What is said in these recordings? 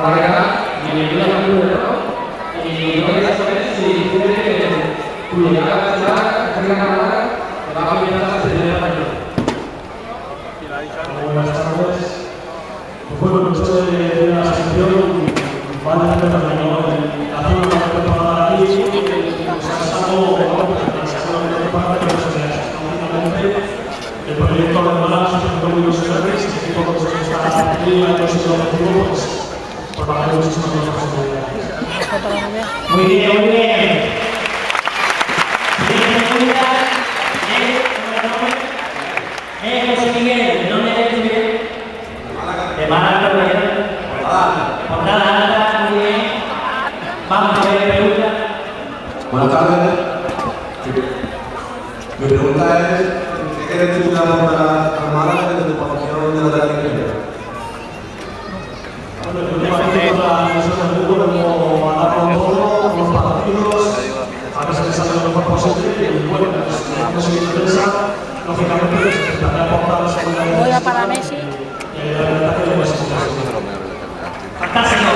Málaga y me ayuda a y no quería saber si quiere tu llegada a Málaga, te va a ayudar a hacer el español. Buenas tardes. Pues bueno, esto de la sección va a tener también la zona de preparada aquí, nos ha estado el proyecto de Málaga, muy usuarios, y todo lo que está aquí, y los objetivos, pues para hacer muchísimas posibilidades. Muy bien, muy bien. José Miguel, ¿de dónde eres, Miguel? De Málaga, por nada, muy bien. Vamos a ver pregunta. Buenas tardes. Mi pregunta es, ¿qué crees tú que aporta a Málaga desde tu formación de lateral izquierdo? Bueno, como a darlo todo, los partidos, a ver si les sale lo mejor posible y bueno, pues si les interesa, lógicamente, intentar aportar la segunda vez. Voy a para Messi. Fantástico,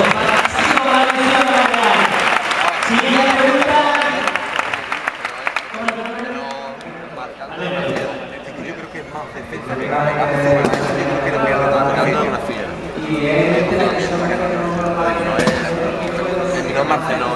siguiente pregunta. Yo creo que es más defensa que no es Marcelo,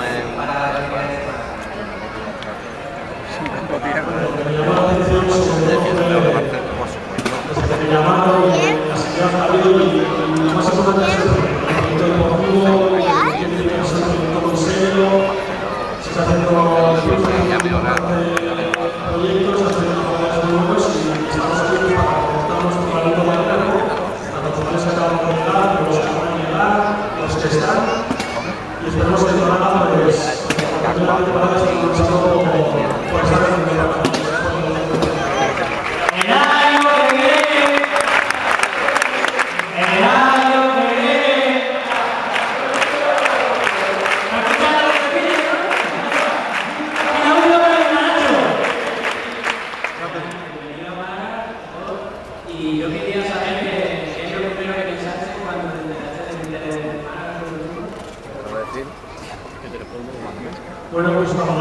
y esperemos que el programa Y yo quería saber qué es lo primero que pensaste cuando te enteraste del interés de Málaga. Bueno, pues cuando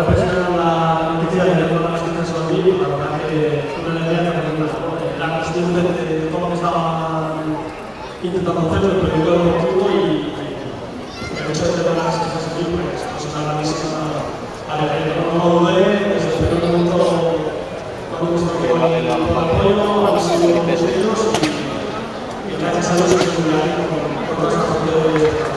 presentaron la noticia de todas las citas en vivo, la verdad que tuve una idea que era consciente de todo lo que estaban intentando hacer del proyecto deportivo y el hecho de tener las citas en vivo, pues es una grandísima alegría. No lo dudé, desde el primer momento cuando me estoy con el apoyo, han sido ellos y gracias a Dios estoy ahí con toda esta parte de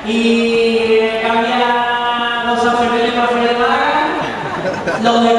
y cambia los San Fermín por Málaga, los de